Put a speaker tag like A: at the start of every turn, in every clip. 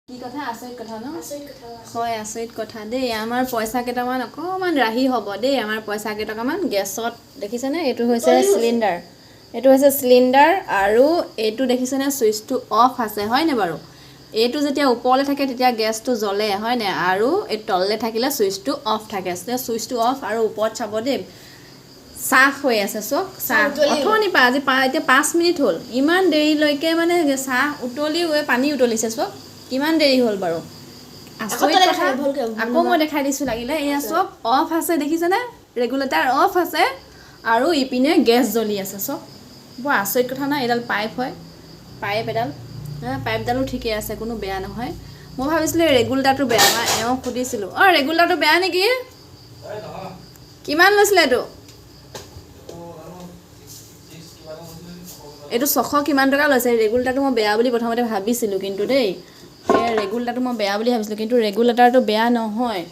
A: কি কথা আচৰিত কথা ন
B: আচৰিত কথা
A: হয় আচৰিত কথা দেই আমাৰ পইচা কেইটামান অকমান ৰাহি হ'ব দেই আমাৰ পইচা কেইটকামান গেছত দেখিছেনে এইটো হৈছে চিলিণ্ডাৰ আৰু এইটো দেখিছেনে সুইচটো অফ আছে হয়নে বাৰু এইটো যেতিয়া ওপৰলৈ থাকে তেতিয়া গেছটো জ্বলে হয়নে আৰু এই তললৈ থাকিলে সুইচটো অফ থাকে সুইচটো অফ আৰু ওপৰত চাব দেই চাহ হৈ আছে চক চাহ অথনি পা আজি এতিয়া 5 মিনিট হ'ল ইমান দেৰিলৈকে মানে চাহ উতলি পানী উতলিছে চক কিমান দেৰি হ'ল বাৰু আচৰিত কথা আকৌ মই দেখাই দিছোঁ লাগিলে এয়া চব অফ আছে দেখিছেনে ৰেগুলেটাৰ অফ আছে আৰু ইপিনে গেছ জ্বলি আছে চব বৰ আচৰিত কথা না এডাল পাইপ হয় পাইপডালো ঠিকে আছে কোনো বেয়া নহয় মই ভাবিছিলোঁ ৰেগুলেটাৰটো বেয়া মই এওঁক সুধিছিলোঁ ৰেগুলেটাৰটো বেয়া নেকি কিমান লৈছিলে এইটো 600 কিমান টকা লৈছে ৰেগুলেটাৰটো মই বেয়া বুলি প্ৰথমতে ভাবিছিলোঁ কিন্তু দেই ৰেগুলেটাৰটো মই বেয়া বুলি ভাবিছিলোঁ কিন্তু ৰেগুলেটাৰটো বেয়া নহয়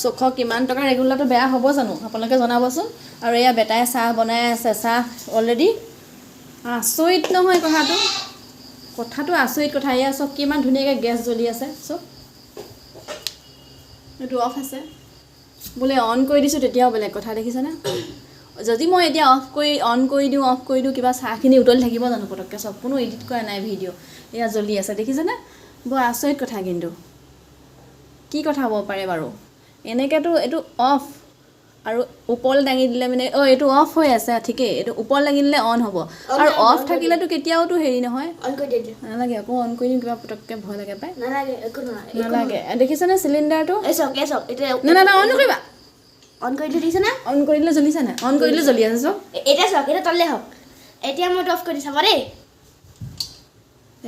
A: 600 কিমান টকা ৰেগুলেটাৰটো বেয়া হ'ব জানো আপোনালোকে জনাবচোন আৰু এয়া বেটাই চাহ বনাই আছে চাহ অলৰেডি আচৰিত নহয় কথাটো আচৰিত কথা এয়া চব কিমান ধুনীয়াকৈ গেছ জ্বলি আছে চব এইটো অফ আছে বোলে অন কৰি দিছোঁ তেতিয়াও বেলেগ কথা দেখিছেনে যদি মই এতিয়া অন কৰি দিওঁ কিবা চাহখিনি উতলি থাকিব জানো পটককৈ চব কোনো এডিট কৰা নাই ভিডিঅ' এয়া জ্বলি আছে দেখিছেনে বৰ আচৰিত কথা কিন্তু কি কথা হ'ব পাৰে বাৰু এনেকৈতো এইটো অফ আৰু ওপৰলৈ দাঙি দিলে মানে এইটো অফ হৈ আছে ঠিকেই এইটো ওপৰলৈ দাঙি দিলে অন হ'ব আৰু অফ থাকিলেতো কেতিয়াওতো হেৰি নহয় নালাগে আকৌ অন কৰি দিম কিবা পটককৈ ভয় লাগে পায় নালাগে দেখিছেনে চিলিণ্ডাৰটো না অন নকৰিবা
B: অন কৰি দিছেনে
A: অন কৰি দিলে জ্বলিছে নাই অন কৰি দিলে জ্বলি আছে চব
B: এতিয়া চাওক এটা তললে হওক এতিয়া মই অফ কৰি চাব দেই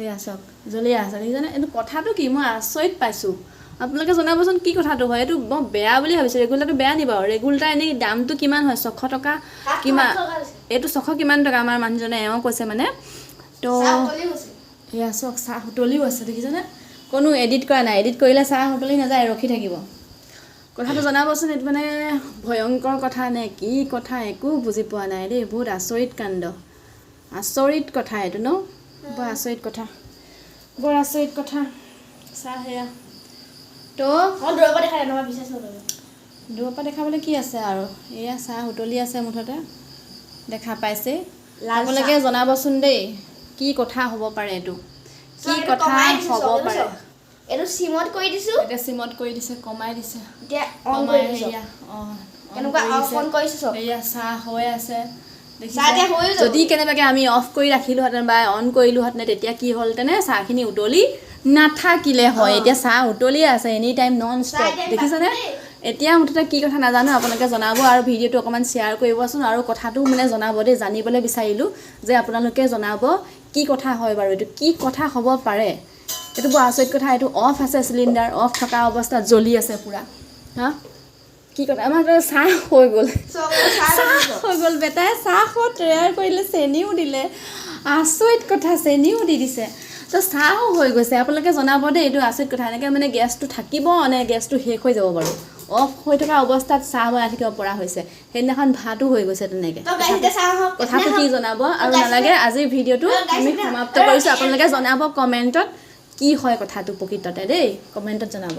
A: এয়া চাওক জ্বলি আছে দেখিছেনে এইটো কথাটো কি মই আচৰিত পাইছোঁ আপোনালোকে জনাবচোন কি কথাটো হয় এইটো মই বেয়া বুলি ভাবিছোঁ ৰেগুলেটাৰটো বেয়া নি বাৰু ৰেগুলেটাৰ এনেই দামটো কিমান হয় 600 টকা কিমান এইটো 600 কিমান টকা আমাৰ মানুহজনে এওঁ কৈছে মানে তো এয়া চাওক চাহ উতলিও আছে দেখিছেনে কোনো এডিট কৰা নাই এডিট কৰিলে চাহ উতলি নাযায় ৰখি থাকিব কথাটো জনাবচোন এইটো মানে ভয়ংকৰ কথা নে কি কথা একো বুজি পোৱা নাই দেই বহুত আচৰিত কাণ্ড আচৰিত কথা এইটো ন বৰ আচৰিত কথা চাহ সেয়া তো
B: দূৰৰ পৰা দেখাই নহয় বিশ্বাস নকৰিব
A: দূৰৰ পৰা দেখাবলৈ কি আছে আৰু এয়া চাহ উতলি আছে মুঠতে দেখা পাইছে আপোনালোকে জনাবচোন দেই কি কথা হ'ব পাৰে এইটো কি কথা হ'ব পাৰে
B: এইটো সিমত কৰি দিছোঁ
A: এতিয়া সিমত কৰি দিছে কমাই দিছে
B: এতিয়া অন কৰি দিছোঁ
A: এয়া
B: কেনেকুৱা অন কৰিছোঁ চব
A: এয়া চাহ হৈ আছে যদি কেনেবাকৈ আমি অফ কৰি ৰাখিলোহেঁতেন বা অন কৰিলোহেঁতেন তেতিয়া কি হ'লহেঁতেন চাহখিনি উতলি নাথাকিলে হয় এতিয়া চাহ উতলিয়ে আছে এনি টাইম নন ষ্টপ দেখিছেনে এতিয়া মুঠতে কি কথা নাজানো আপোনালোকে জনাব আৰু ভিডিঅ'টো অকণমান শ্বেয়াৰ কৰিবচোন আৰু কথাটো মানে জনাব দেই জানিবলৈ বিচাৰিলোঁ যে আপোনালোকে জনাব কি কথা হয় বাৰু এইটো কি কথা হ'ব পাৰে এইটো বৰ আচৰিত কথা এইটো অফ আছে চিলিণ্ডাৰ অফ থকা অৱস্থাত জ্বলি আছে পূৰা কি কথা আমাৰ চাহ হৈ গ'ল বেটাই চাহত তৈয়াৰ কৰিলে চেনিও দিলে আচৰিত কথা চেনিও দি দিছে তো চাহো হৈ গৈছে আপোনালোকে জনাব দেই এইটো আচৰিত কথা এনেকৈ মানে গেছটো থাকিব নে গেছটো শেষ হৈ যাব বাৰু অফ হৈ থকা অৱস্থাত চাহ বনাই থাকিব পৰা হৈছে সেইদিনাখন ভাতো হৈ গৈছে তেনেকৈ কথাটো কি জনাব আৰু নালাগে আজিৰ ভিডিঅ'টো আমি সমাপ্ত কৰিছোঁ আপোনালোকে জনাব কমেণ্টত কি হয় কথাটো প্ৰকৃততে দেই কমেণ্টত জনাব